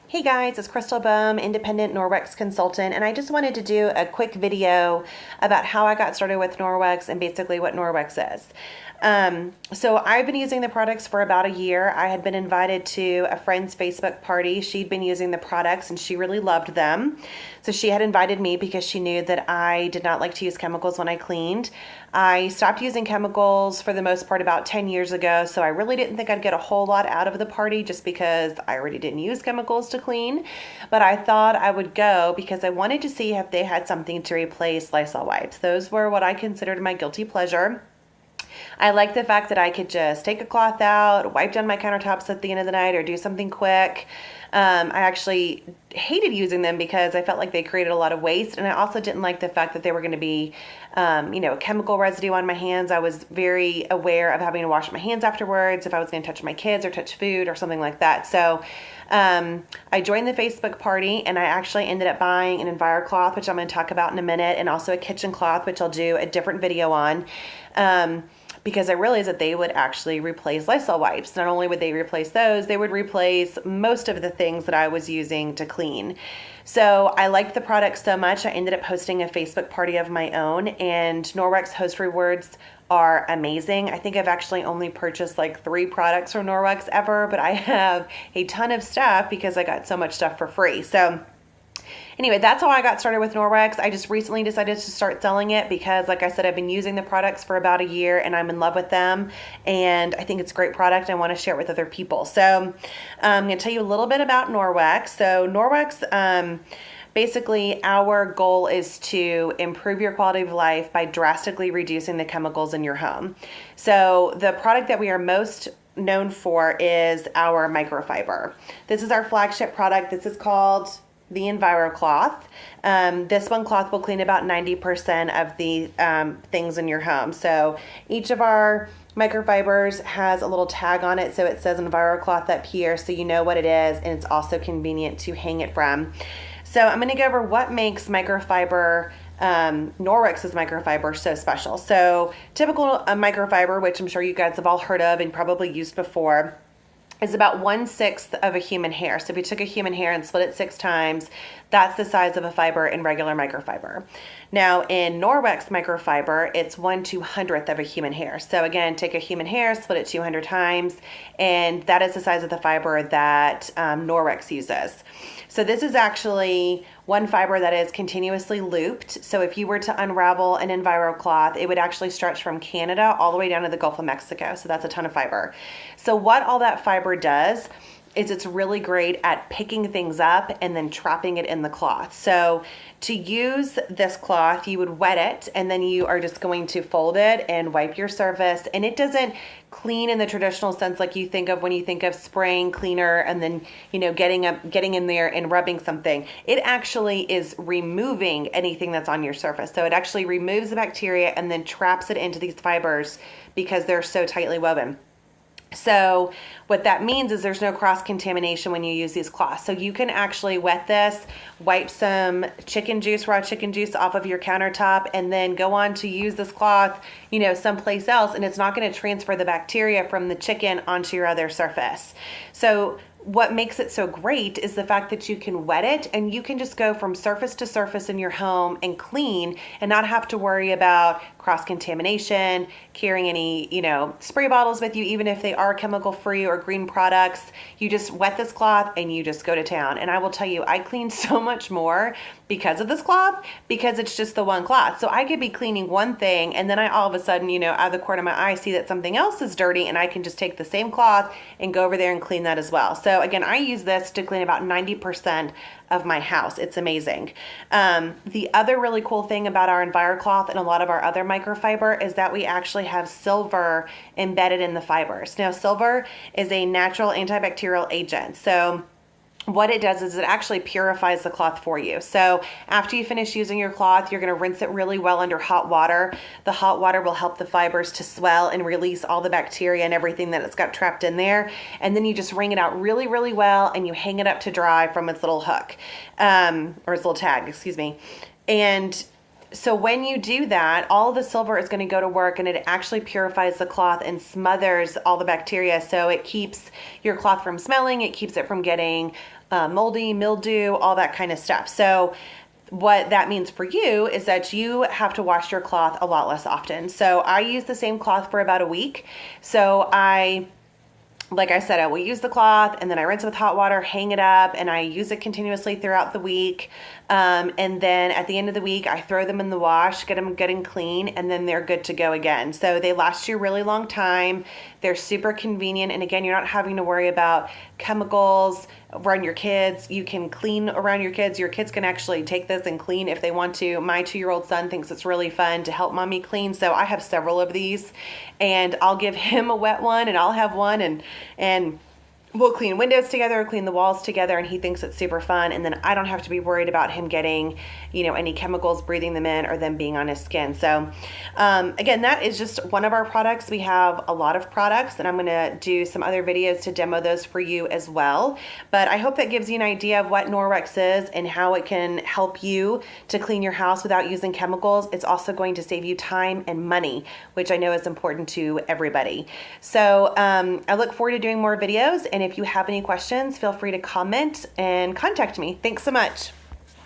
Hey guys, it's Crystal Bohm, independent Norwex consultant, and I just wanted to do a quick video about how I got started with Norwex and basically what Norwex is. So I've been using the products for about a year. I had been invited to a friend's Facebook party. She'd been using the products and she really loved them. So she had invited me because she knew that I did not like to use chemicals when I cleaned. I stopped using chemicals for the most part about 10 years ago, so I really didn't think I'd get a whole lot out of the party just because I already didn't use chemicals to clean. But I thought I would go because I wanted to see if they had something to replace Lysol wipes. Those were what I considered my guilty pleasure. I like the fact that I could just take a cloth out, wipe down my countertops at the end of the night, or do something quick. I actually hated using them because I felt like they created a lot of waste, and I also didn't like the fact that they were going to be, chemical residue on my hands. I was very aware of having to wash my hands afterwards if I was going to touch my kids or touch food or something like that. So I joined the Facebook party, and I actually ended up buying an EnviroCloth, which I'm going to talk about in a minute, and also a kitchen cloth, which I'll do a different video on. Because I realized that they would actually replace Lysol wipes. Not only would they replace those, they would replace most of the things that I was using to clean. So I liked the product so much, I ended up hosting a Facebook party of my own, and Norwex host rewards are amazing. I think I've actually only purchased like 3 products from Norwex ever, but I have a ton of stuff because I got so much stuff for free. So anyway, that's how I got started with Norwex. I just recently decided to start selling it because, like I said, I've been using the products for about a year and I'm in love with them. And I think it's a great product. I want to share it with other people. So I'm going to tell you a little bit about Norwex. So Norwex, basically, our goal is to improve your quality of life by drastically reducing the chemicals in your home. So the product that we are most known for is our microfiber. This is our flagship product. This is called the EnviroCloth. This one cloth will clean about 90% of the things in your home. So each of our microfibers has a little tag on it, so it says EnviroCloth up here, so you know what it is, and it's also convenient to hang it from. So I'm going to go over what makes microfiber, Norwex's microfiber, so special. So typical microfiber, which I'm sure you guys have all heard of and probably used before, is about 1/6 of a human hair. So if you took a human hair and split it 6 times, that's the size of a fiber in regular microfiber. Now in Norwex microfiber, it's 1/200th of a human hair. So again, take a human hair, split it 200 times, and that is the size of the fiber that Norwex uses. So this is actually one fiber that is continuously looped. So if you were to unravel an EnviroCloth, it would actually stretch from Canada all the way down to the Gulf of Mexico. So that's a ton of fiber. So what all that fiber does is it's really great at picking things up and then trapping it in the cloth. So to use this cloth, you would wet it and then you are just going to fold it and wipe your surface. And it doesn't clean in the traditional sense like you think of when you think of spraying cleaner and then, getting in there and rubbing something. It actually is removing anything that's on your surface. So it actually removes the bacteria and then traps it into these fibers because they're so tightly woven. So what that means is there's no cross-contamination when you use these cloths. So you can actually wet this, wipe some raw chicken juice off of your countertop, and then go on to use this cloth, someplace else, and it's not going to transfer the bacteria from the chicken onto your other surface. So what makes it so great is the fact that you can wet it and you can just go from surface to surface in your home and clean and not have to worry about cross-contamination, carrying any, spray bottles with you, even if they are chemical-free or green products. You just wet this cloth and you just go to town. And I will tell you, I clean so much more because of this cloth, because it's just the one cloth. So I could be cleaning one thing and then I all of a sudden, out of the corner of my eye, see that something else is dirty and I can just take the same cloth and go over there and clean that as well. So again, I use this to clean about 90% of my house. It's amazing. The other really cool thing about our EnviroCloth and a lot of our other microfiber is that we actually have silver embedded in the fibers. Now, silver is a natural antibacterial agent. So what it does is it actually purifies the cloth for you. So after you finish using your cloth, you're going to rinse it really well under hot water. The hot water will help the fibers to swell and release all the bacteria and everything that it's got trapped in there. And then you just wring it out really, really well and you hang it up to dry from its little hook, or its little tag, excuse me. And so when you do that, all of the silver is going to go to work and it actually purifies the cloth and smothers all the bacteria. So it keeps your cloth from smelling. It keeps it from getting moldy, mildew, all that kind of stuff. So what that means for you is that you have to wash your cloth a lot less often. So I use the same cloth for about a week. So like I said, I will use the cloth and then I rinse it with hot water, hang it up, and I use it continuously throughout the week. And then at the end of the week, I throw them in the wash, get them good and clean, and then they're good to go again. So they last you a really long time. They're super convenient. And again, you're not having to worry about chemicals around your kids. You can clean around your kids. Your kids can actually take this and clean if they want to. My 2-year-old son thinks it's really fun to help mommy clean. So I have several of these, and I'll give him a wet one and I'll have one, and we'll clean windows together, clean the walls together, and he thinks it's super fun. And then I don't have to be worried about him getting, any chemicals, breathing them in, or them being on his skin. So again, that is just one of our products. We have a lot of products, and I'm going to do some other videos to demo those for you as well. But I hope that gives you an idea of what Norwex is and how it can help you to clean your house without using chemicals. It's also going to save you time and money, which I know is important to everybody. So I look forward to doing more videos. And if you have any questions, feel free to comment and contact me. Thanks so much.